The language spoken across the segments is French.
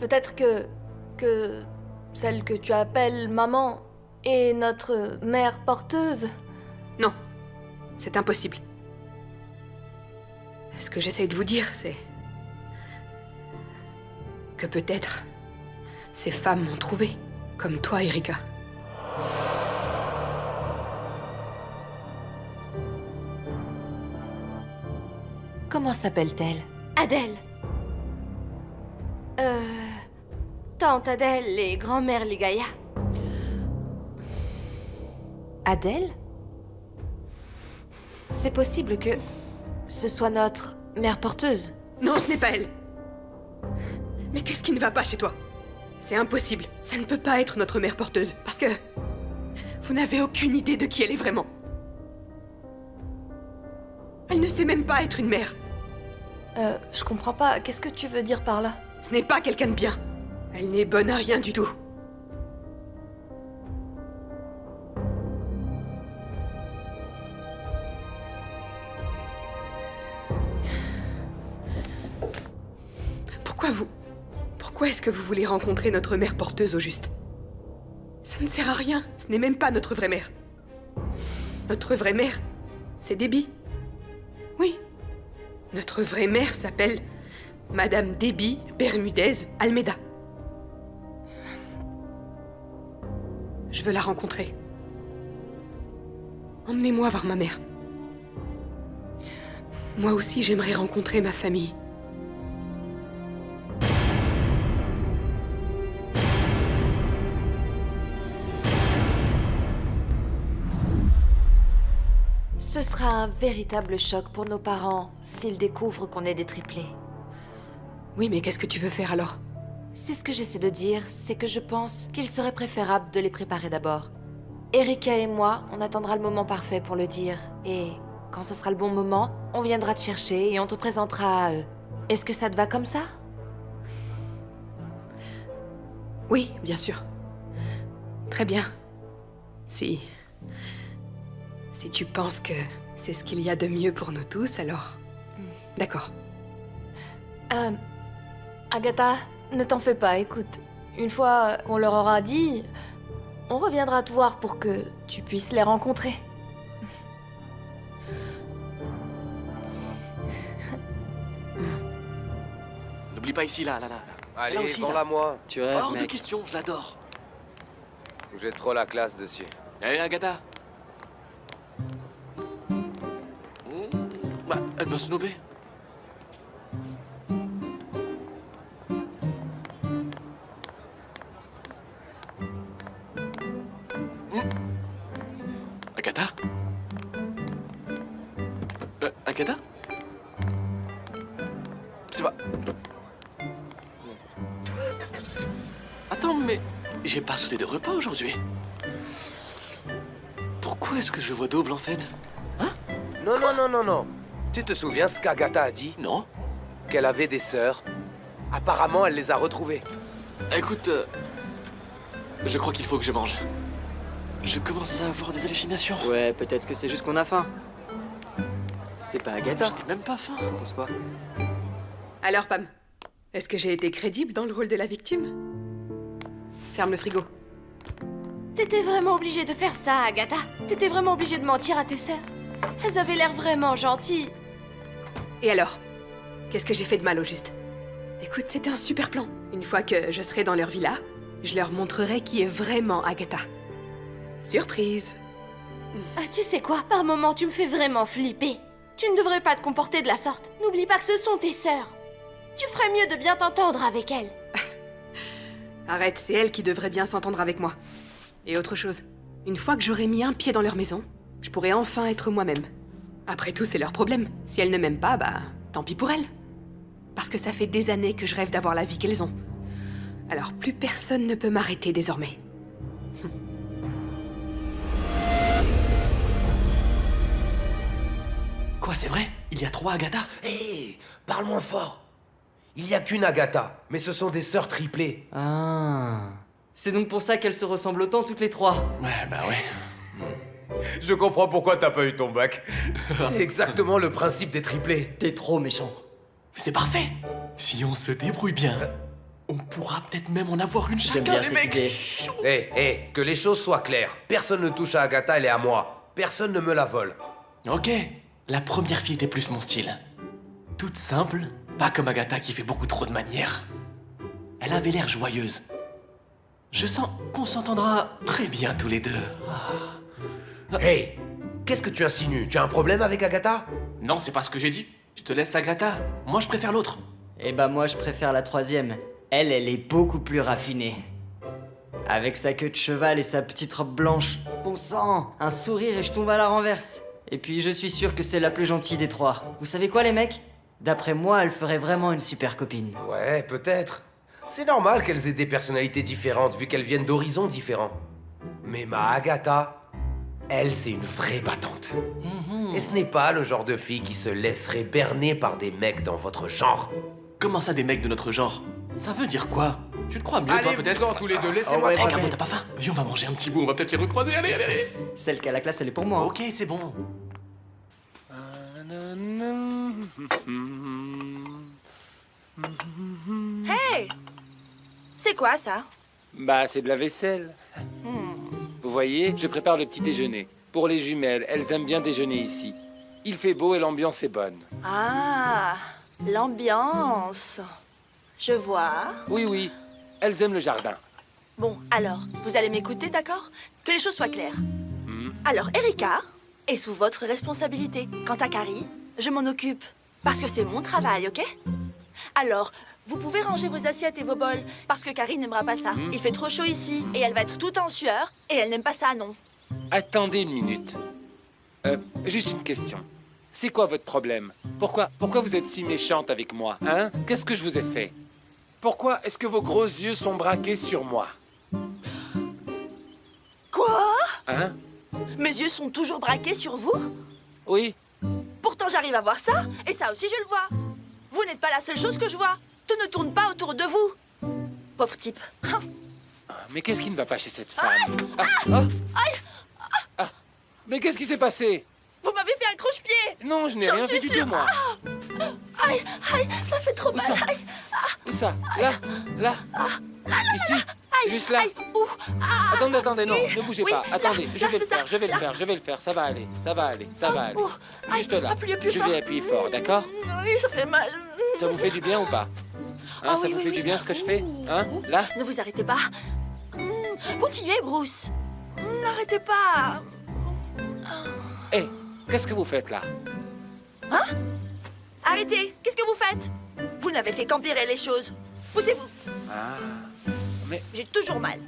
Peut-être que celle que tu appelles maman est notre mère porteuse. Non, c'est impossible. Ce que j'essaye de vous dire, c'est... que peut-être... ces femmes m'ont trouvé, comme toi, Erika. Comment s'appelle-t-elle? Adèle. Tante Adèle et grand-mère Ligaya. Adèle? C'est possible que ce soit notre mère porteuse. Non, ce n'est pas elle. Mais qu'est-ce qui ne va pas chez toi? C'est impossible. Ça ne peut pas être notre mère porteuse, parce que... vous n'avez aucune idée de qui elle est vraiment. Elle ne sait même pas être une mère. Je comprends pas. Qu'est-ce que tu veux dire par là? Ce n'est pas quelqu'un de bien. Elle n'est bonne à rien du tout. Pourquoi est-ce que vous voulez rencontrer notre mère porteuse au juste? Ça ne sert à rien. Ce n'est même pas notre vraie mère. Notre vraie mère, c'est Debbie. Oui. Notre vraie mère s'appelle Madame Debbie Bermudez Almeida. Je veux la rencontrer. Emmenez-moi voir ma mère. Moi aussi, j'aimerais rencontrer ma famille. Ce sera un véritable choc pour nos parents s'ils découvrent qu'on est des triplés. Oui, mais qu'est-ce que tu veux faire alors? C'est ce que j'essaie de dire, c'est que je pense qu'il serait préférable de les préparer d'abord. Erika et moi, on attendra le moment parfait pour le dire. Et quand ce sera le bon moment, on viendra te chercher et on te présentera à eux. Est-ce que ça te va comme ça? Oui, bien sûr. Très bien. Si tu penses que c'est ce qu'il y a de mieux pour nous tous, alors... D'accord. Agatha, ne t'en fais pas, écoute. Une fois qu'on leur aura dit, on reviendra te voir pour que tu puisses les rencontrer. N'oublie pas ici, là. Allez, Là aussi, vends-la là. moi. Tu rêves, Hors de mec. question, je l'adore. J'ai trop la classe dessus. Allez, Agatha. Bah, elle m'a snobé. Agatha? Agatha? C'est pas... Attends, mais... j'ai pas sauté de repas aujourd'hui. Pourquoi est-ce que je vois double, en fait? Non. Tu te souviens ce qu'Agatha a dit? Non? Qu'elle avait des sœurs. Apparemment, elle les a retrouvées. Écoute, je crois qu'il faut que je mange. Je commence à avoir des hallucinations. Ouais, peut-être que c'est juste qu'on a faim. C'est pas Agatha. Je n'ai même pas faim. T'en penses quoi? Alors, Pam, est-ce que j'ai été crédible dans le rôle de la victime? Ferme le frigo. T'étais vraiment obligée de faire ça, Agatha? T'étais vraiment obligée de mentir à tes sœurs? Elles avaient l'air vraiment gentilles. Et alors? Qu'est-ce que j'ai fait de mal au juste? Écoute, c'était un super plan. Une fois que je serai dans leur villa, je leur montrerai qui est vraiment Agatha. Surprise! Tu sais quoi? Par moments, tu me fais vraiment flipper. Tu ne devrais pas te comporter de la sorte. N'oublie pas que ce sont tes sœurs. Tu ferais mieux de bien t'entendre avec elles. Arrête, c'est elle qui devrait bien s'entendre avec moi. Et autre chose, une fois que j'aurai mis un pied dans leur maison, je pourrai enfin être moi-même. Après tout, c'est leur problème. Si elles ne m'aiment pas, bah, tant pis pour elles. Parce que ça fait des années que je rêve d'avoir la vie qu'elles ont. Alors plus personne ne peut m'arrêter désormais. Quoi, c'est vrai? Il y a 3 Agatha? Hé, parle moins fort. Il n'y a qu'une Agatha, mais ce sont des sœurs triplées. Ah. C'est donc pour ça qu'elles se ressemblent autant toutes les trois. Ouais, bah ouais. Je comprends pourquoi t'as pas eu ton bac. C'est exactement le principe des triplés. T'es trop méchant. C'est parfait. Si on se débrouille bien, On pourra peut-être même en avoir une J'aime chacun, bien les cette mecs. idée. Que les choses soient claires. Personne ne touche à Agatha, elle est à moi. Personne ne me la vole. Ok, la première fille était plus mon style. Toute simple, pas comme Agatha qui fait beaucoup trop de manières. Elle avait l'air joyeuse. Je sens qu'on s'entendra très bien tous les deux. Hey, qu'est-ce que tu insinues? Tu as un problème avec Agatha? Non, c'est pas ce que j'ai dit. Je te laisse Agatha. Moi, je préfère l'autre. Eh bah moi je préfère la troisième. Elle est beaucoup plus raffinée. Avec sa queue de cheval et sa petite robe blanche. Bon sang, un sourire et je tombe à la renverse. Et puis je suis sûr que c'est la plus gentille des trois. Vous savez quoi les mecs? D'après moi, elle ferait vraiment une super copine. Ouais, peut-être. C'est normal qu'elles aient des personnalités différentes vu qu'elles viennent d'horizons différents. Mais ma Agatha, elle, c'est une vraie battante. Et ce n'est pas le genre de fille qui se laisserait berner par des mecs dans votre genre. Comment ça, des mecs de notre genre? Ça veut dire quoi? Tu te crois mieux, toi, peut-être? Allez-vous-en tous les deux, laissez-moi ouais, Hey, tranquille. Garbo, t'as pas faim? Viens, on va manger un petit bout, on va peut-être les recroiser, allez, allez, allez. Celle qui a la classe, elle est pour moi. hein. Ok, c'est bon. Hey! C'est quoi ça? Bah, c'est de la vaisselle. Vous voyez, je prépare le petit déjeuner. Pour les jumelles, elles aiment bien déjeuner ici. Il fait beau et l'ambiance est bonne. Ah, l'ambiance. Je vois. Oui, oui, elles aiment le jardin. Bon, alors, vous allez m'écouter, d'accord? Que les choses soient claires. Alors, Erika est sous votre responsabilité. Quant à Carrie, je m'en occupe. Parce que c'est mon travail, ok? Alors, vous pouvez ranger vos assiettes et vos bols. Parce que Carrie n'aimera pas ça. Il fait trop chaud ici. Et elle va être toute en sueur. Et elle n'aime pas ça, non. Attendez une minute. Juste une question. C'est quoi votre problème? Pourquoi vous êtes si méchante avec moi, hein? Qu'est-ce que je vous ai fait? Pourquoi est-ce que vos gros yeux sont braqués sur moi? Quoi? Hein? Mes yeux sont toujours braqués sur vous? Oui? Pourtant, j'arrive à voir ça. Et ça aussi, je le vois. Vous n'êtes pas la seule chose que je vois. Tout ne tourne pas autour de vous. Pauvre type. Mais qu'est-ce qui ne va pas chez cette femme? Mais qu'est-ce qui s'est passé? Vous m'avez fait un croche-pied. Non, je n'ai J'en rien suis fait du sûre. tout, moi. Aïe, aïe, ça fait trop mal. ça? Aïe, Où ça? Là? Ici? aïe, Juste là? aïe, ouh, ah. Attendez, non, ne bougez Oui, pas. là, Attendez, je là, vais le c'est ça, faire, je vais le là. faire, je vais le faire. Ça va aller, ça va aller, ça va aller. Oh, aïe, Juste là. appuyez plus Je fort. vais appuyer fort, d'accord? Oui, ça fait mal. Ça vous fait du bien ou pas? Ah Ça oui, vous oui, fait oui. du bien ce que je fais? Hein? Ouh, Là? Ne vous arrêtez pas. Continuez, Bruce. N'arrêtez pas. Hé, qu'est-ce que vous faites là? Arrêtez. Qu'est-ce que vous faites? Vous n'avez fait qu'empirer les choses. Poussez-vous. Ah, mais J'ai toujours mal.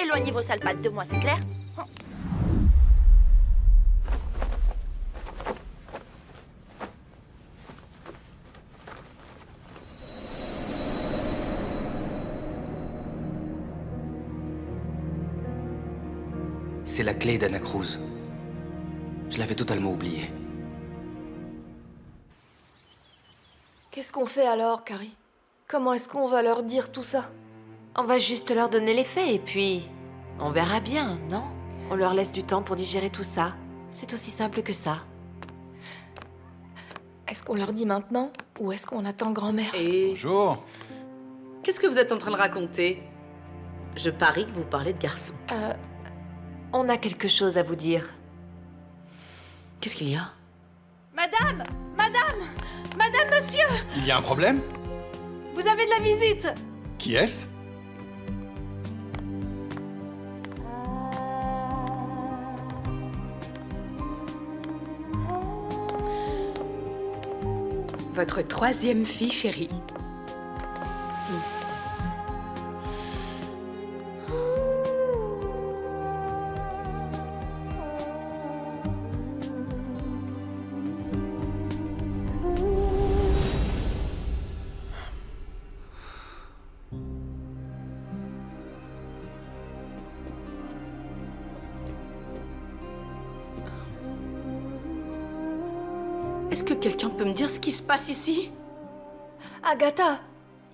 Éloignez vos sales pattes de moi, c'est clair? C'est la clé d'Anna Cruz. Je l'avais totalement oubliée. Qu'est-ce qu'on fait alors, Carrie? Comment est-ce qu'on va leur dire tout ça? On va juste leur donner les faits et puis on verra bien, non? On leur laisse du temps pour digérer tout ça. C'est aussi simple que ça. Est-ce qu'on leur dit maintenant ou est-ce qu'on attend grand-mère? Et Bonjour. qu'est-ce que vous êtes en train de raconter? Je parie que vous parlez de garçon. On a quelque chose à vous dire. Qu'est-ce qu'il y a? Madame! Madame! Madame, monsieur! Il y a un problème? Vous avez de la visite! Qui est-ce? Votre troisième fille chérie. Est-ce que quelqu'un peut me dire ce qui se passe ici? Agatha!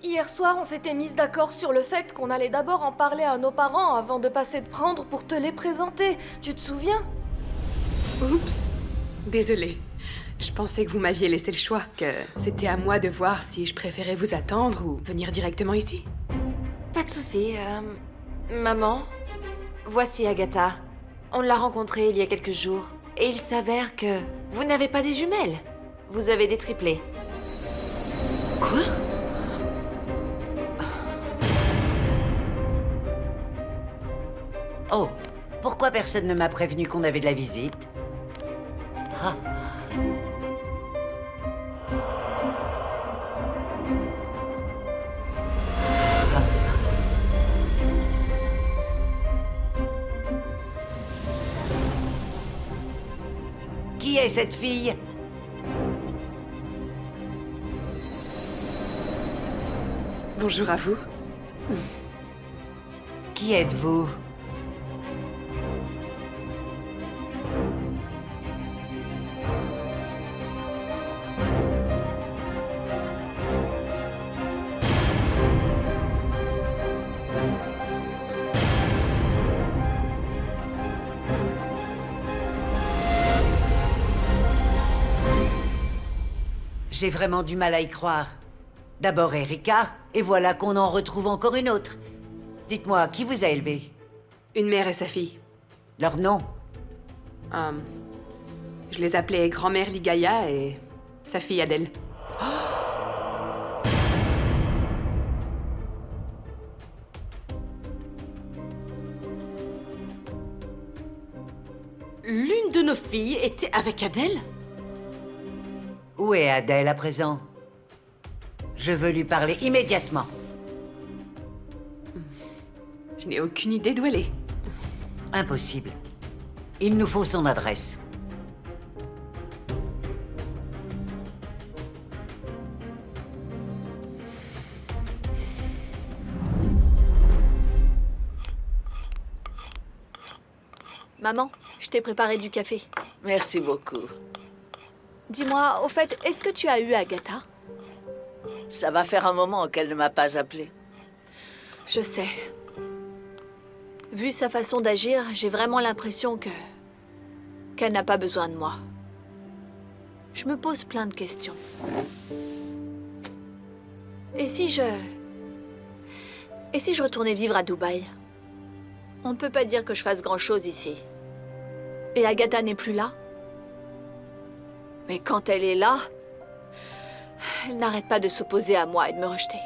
Hier soir, on s'était mise d'accord sur le fait qu'on allait d'abord en parler à nos parents avant de passer de prendre pour te les présenter. Tu te souviens? Oups. Désolée. Je pensais que vous m'aviez laissé le choix, que c'était à moi de voir si je préférais vous attendre ou venir directement ici. de souci. Maman, voici Agatha. On l'a rencontrée il y a quelques jours. Et il s'avère que vous n'avez pas des jumelles. Vous avez des triplés. Quoi? Oh, pourquoi personne ne m'a prévenu qu'on avait de la visite? Ah. Qui est cette fille? Bonjour à vous. Qui êtes-vous? J'ai vraiment du mal à y croire. D'abord Erika, et voilà qu'on en retrouve encore une autre. Dites-moi, qui vous a élevé? Une mère et sa fille. Leur nom? Je les appelais grand-mère Ligaya et sa fille Adèle. L'une de nos filles était avec Adèle? Où est Adèle à présent? Je veux lui parler immédiatement. Je n'ai aucune idée d'où elle est. Impossible. Il nous faut son adresse. Maman, je t'ai préparé du café. Merci beaucoup. Dis-moi, au fait, est-ce que tu as eu Agatha? Ça va faire un moment qu'elle ne m'a pas appelé. Je sais. Vu sa façon d'agir, j'ai vraiment l'impression qu'elle n'a pas besoin de moi. Je me pose plein de questions. Et si je retournais vivre à Dubaï? On ne peut pas dire que je fasse grand-chose ici. Et Agatha n'est plus là. Mais quand elle est là, elle n'arrête pas de s'opposer à moi et de me rejeter.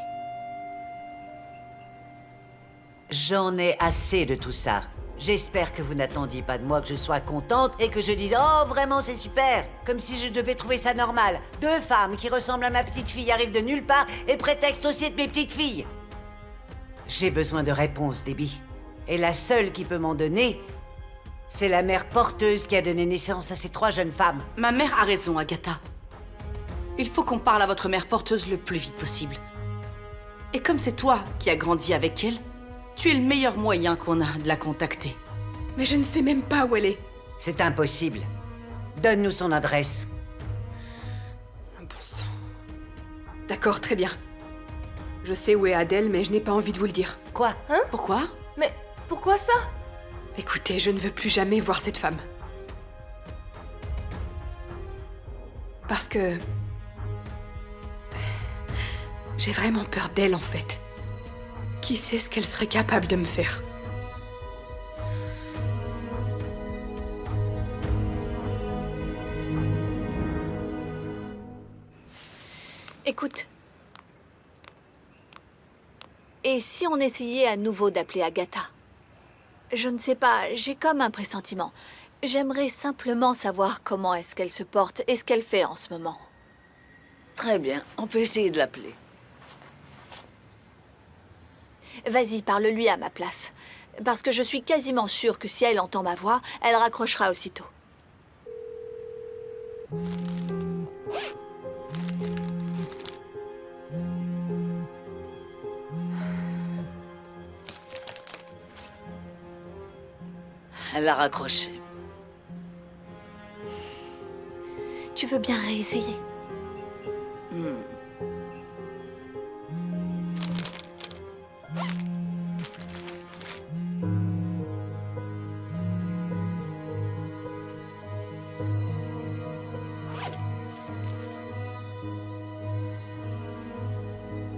J'en ai assez de tout ça. J'espère que vous n'attendiez pas de moi que je sois contente et que je dise « Oh, vraiment, c'est super !» Comme si je devais trouver ça normal. Deux femmes qui ressemblent à ma petite fille arrivent de nulle part et prétextent aussi de mes petites filles. J'ai besoin de réponses, Debbie. Et la seule qui peut m'en donner, c'est la mère porteuse qui a donné naissance à ces trois jeunes femmes. Ma mère a raison, Agatha. Il faut qu'on parle à votre mère porteuse le plus vite possible. Et comme c'est toi qui as grandi avec elle, tu es le meilleur moyen qu'on a de la contacter. Mais je ne sais même pas où elle est. C'est impossible. Donne-nous son adresse. Bon sang. D'accord, très bien. Je sais où est Adèle, mais je n'ai pas envie de vous le dire. Quoi? Hein? Pourquoi? Mais pourquoi ça? Écoutez, je ne veux plus jamais voir cette femme. Parce que... j'ai vraiment peur d'elle, en fait. Qui sait ce qu'elle serait capable de me faire? Écoute. Et si on essayait à nouveau d'appeler Agatha? Je ne sais pas, j'ai comme un pressentiment. J'aimerais simplement savoir comment est-ce qu'elle se porte et ce qu'elle fait en ce moment. Très bien, on peut essayer de l'appeler. Vas-y, parle-lui à ma place. Parce que je suis quasiment sûre que si elle entend ma voix, elle raccrochera aussitôt. Elle a raccroché. Tu veux bien réessayer?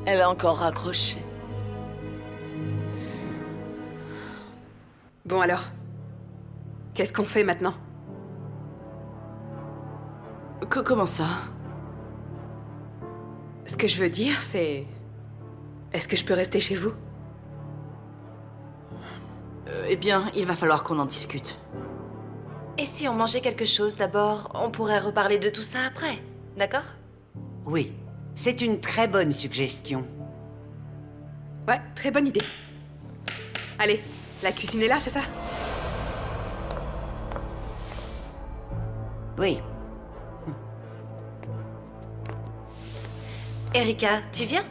Elle a encore raccroché. Bon alors, qu'est-ce qu'on fait maintenant? Comment ça? Ce que je veux dire, c'est... Est-ce que je peux rester chez vous? Eh bien, il va falloir qu'on en discute. Et si on mangeait quelque chose d'abord, on pourrait reparler de tout ça après, d'accord? Oui, c'est une très bonne suggestion. Ouais, très bonne idée. Allez, la cuisine est là, c'est ça? Oui. Erika, tu viens?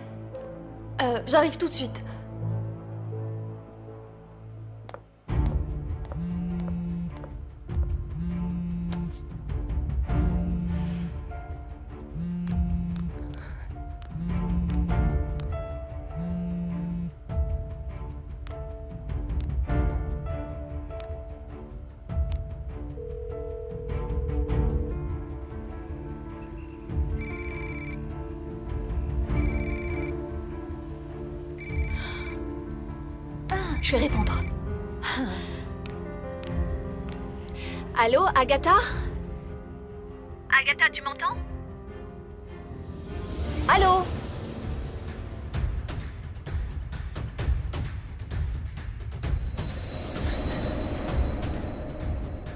J'arrive tout de suite. Je vais répondre. Allô, Agatha? Agatha, tu m'entends? Allô?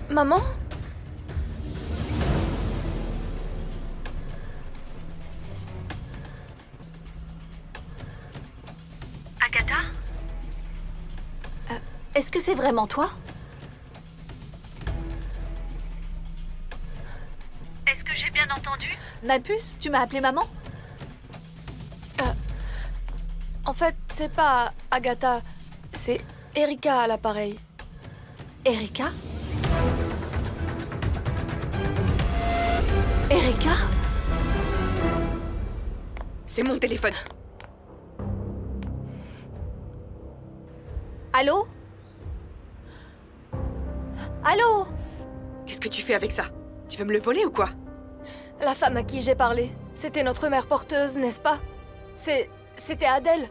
Maman? Agatha? Est-ce que c'est vraiment toi? Est-ce que j'ai bien entendu? Ma puce, tu m'as appelé maman? En fait, c'est pas Agatha, c'est Erika à l'appareil. Erika? Erika? C'est mon téléphone. Allô? Allô? Qu'est-ce que tu fais avec ça? Tu veux me le voler ou quoi? La femme à qui j'ai parlé, c'était notre mère porteuse, n'est-ce pas? C'était Adèle.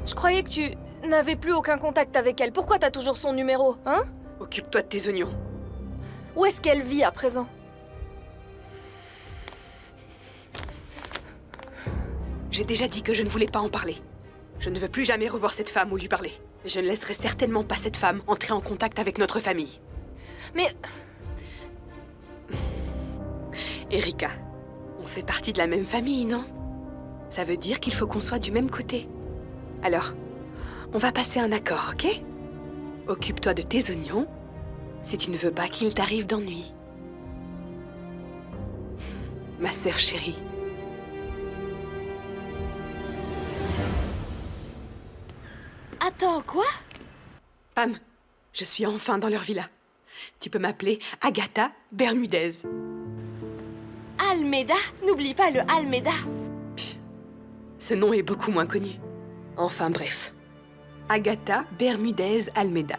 Je croyais que tu n'avais plus aucun contact avec elle. Pourquoi t'as toujours son numéro, hein? Occupe-toi de tes oignons. Où est-ce qu'elle vit à présent? J'ai déjà dit que je ne voulais pas en parler. Je ne veux plus jamais revoir cette femme ou lui parler. Je ne laisserai certainement pas cette femme entrer en contact avec notre famille. Mais... Erika, on fait partie de la même famille, non? Ça veut dire qu'il faut qu'on soit du même côté. Alors, on va passer un accord, ok? Occupe-toi de tes oignons, si tu ne veux pas qu'il t'arrive d'ennui. Ma sœur chérie. Attends, quoi? Pam, je suis enfin dans leur villa. Tu peux m'appeler Agatha Bermudez. Almeida? N'oublie pas le Almeida. Ce nom est beaucoup moins connu. Enfin bref. Agatha Bermudez Almeida.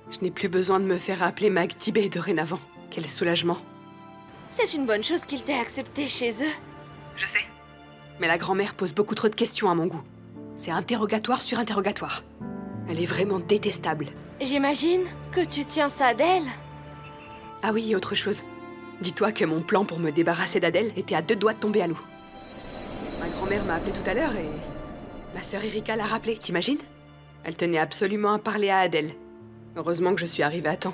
Je n'ai plus besoin de me faire appeler Mag Tibet dorénavant. Quel soulagement. C'est une bonne chose qu'il t'ait accepté chez eux. Je sais. Mais la grand-mère pose beaucoup trop de questions à mon goût. C'est interrogatoire sur interrogatoire. Elle est vraiment détestable. J'imagine que tu tiens ça d'elle. Ah oui, et autre chose. Dis-toi que mon plan pour me débarrasser d'Adèle était à 2 doigts de tomber à l'eau. Ma grand-mère m'a appelé tout à l'heure et... ma sœur Erika l'a rappelé, t'imagines? Elle tenait absolument à parler à Adèle. Heureusement que je suis arrivée à temps.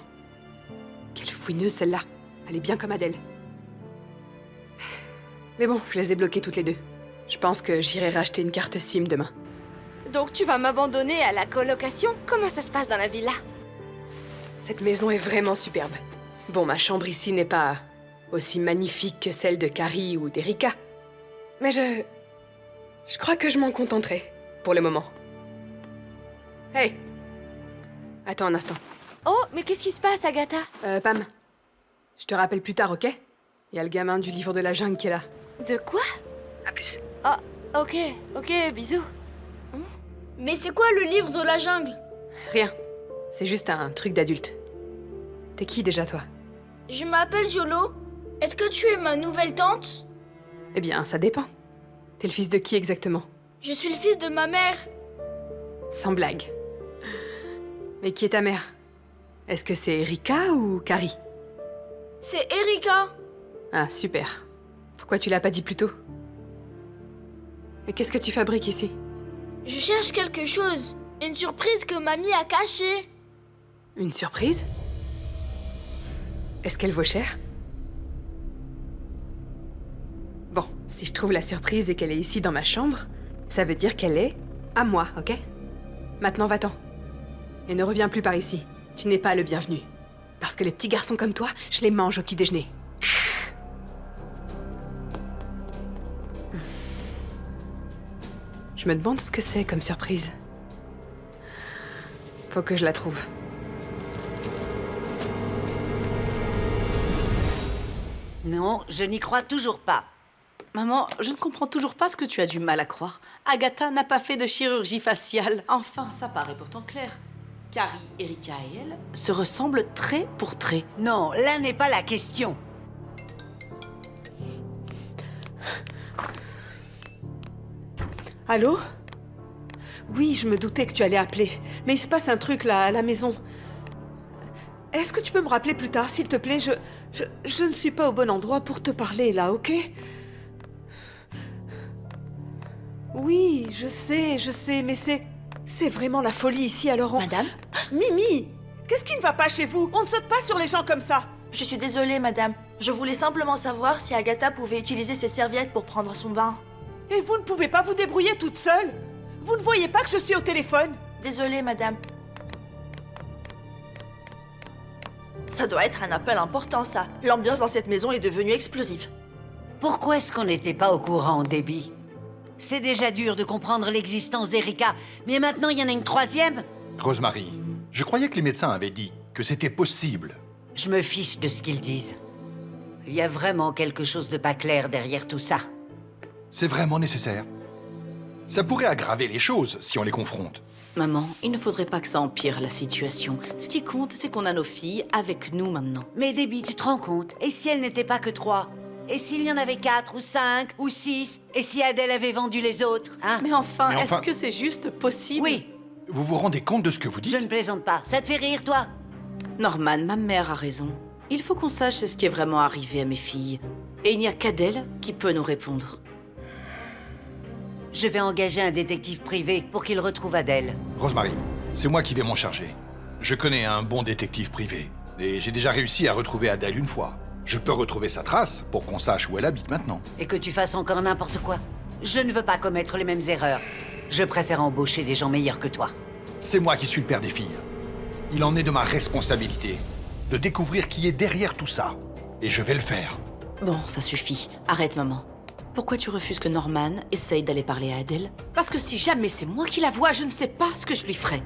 Quelle fouineuse celle-là. Elle est bien comme Adèle. Mais bon, je les ai bloquées toutes les deux. Je pense que j'irai racheter une carte SIM demain. Donc tu vas m'abandonner à la colocation? Comment ça se passe dans la villa? Cette maison est vraiment superbe. Bon, ma chambre ici n'est pas aussi magnifique que celle de Carrie ou d'Erika. Mais je crois que je m'en contenterai, pour le moment. Hey! Attends un instant. Oh, mais qu'est-ce qui se passe, Agatha? Pam. Je te rappelle plus tard, ok? Il y a le gamin du livre de la jungle qui est là. De quoi? À plus. Ah, ok, bisous. Mais c'est quoi le livre de la jungle? Rien. C'est juste un truc d'adulte. T'es qui déjà, toi? Je m'appelle Yolo. Est-ce que tu es ma nouvelle tante? Eh bien, ça dépend. T'es le fils de qui exactement? Je suis le fils de ma mère. Sans blague. Mais qui est ta mère? Est-ce que c'est Erika ou Carrie? C'est Erika. Ah, super. Pourquoi tu l'as pas dit plus tôt? Et qu'est-ce que tu fabriques ici? Je cherche quelque chose. Une surprise que mamie a cachée. Une surprise? Est-ce qu'elle vaut cher? Bon, si je trouve la surprise et qu'elle est ici dans ma chambre, ça veut dire qu'elle est à moi, ok? Maintenant, va-t'en. Et ne reviens plus par ici. Tu n'es pas le bienvenu. Parce que les petits garçons comme toi, je les mange au petit déjeuner. Je me demande ce que c'est comme surprise. Faut que je la trouve. Non, je n'y crois toujours pas. Maman, je ne comprends toujours pas ce que tu as du mal à croire. Agatha n'a pas fait de chirurgie faciale. Enfin, ça paraît pourtant clair. Carrie, Erika et elle se ressemblent trait pour trait. Non, là n'est pas la question. Allô? Oui, je me doutais que tu allais appeler. Mais il se passe un truc là, à la maison. Est-ce que tu peux me rappeler plus tard, s'il te plaît? Je ne suis pas au bon endroit pour te parler là, ok? Oui, je sais, mais c'est vraiment la folie ici, alors on... Madame? Mimi! Qu'est-ce qui ne va pas chez vous? On ne saute pas sur les gens comme ça! Je suis désolée, madame. Je voulais simplement savoir si Agatha pouvait utiliser ses serviettes pour prendre son bain. Et vous ne pouvez pas vous débrouiller toute seule? Vous ne voyez pas que je suis au téléphone? Désolée, madame. Ça doit être un appel important, ça. L'ambiance dans cette maison est devenue explosive. Pourquoi est-ce qu'on n'était pas au courant, Debbie? C'est déjà dur de comprendre l'existence d'Erika, mais maintenant il y en a une troisième? Rosemary, je croyais que les médecins avaient dit que c'était possible. Je me fiche de ce qu'ils disent. Il y a vraiment quelque chose de pas clair derrière tout ça. C'est vraiment nécessaire. Ça pourrait aggraver les choses si on les confronte. Maman, il ne faudrait pas que ça empire la situation. Ce qui compte, c'est qu'on a nos filles avec nous maintenant. Mais Debbie, tu te rends compte? Et si elles n'étaient pas que 3? Et s'il y en avait 4 ou 5 ou 6? Et si Adèle avait vendu les autres, hein? Mais enfin, Mais enfin- est-ce que c'est juste possible? Oui, Vous vous rendez compte de ce que vous dites? je ne plaisante pas. Ça te fait rire, toi? Norman, ma mère a raison. Il faut qu'on sache ce qui est vraiment arrivé à mes filles. Et il n'y a qu'Adèle qui peut nous répondre. Je vais engager un détective privé pour qu'il retrouve Adèle. Rosemary, c'est moi qui vais m'en charger. Je connais un bon détective privé. Et j'ai déjà réussi à retrouver Adèle une fois. Je peux retrouver sa trace pour qu'on sache où elle habite maintenant. Et que tu fasses encore n'importe quoi. Je ne veux pas commettre les mêmes erreurs. Je préfère embaucher des gens meilleurs que toi. C'est moi qui suis le père des filles. Il en est de ma responsabilité de découvrir qui est derrière tout ça. Et je vais le faire. Bon, ça suffit. Arrête, maman. Pourquoi tu refuses que Norman essaye d'aller parler à Adèle? Parce que si jamais c'est moi qui la vois, je ne sais pas ce que je lui ferai.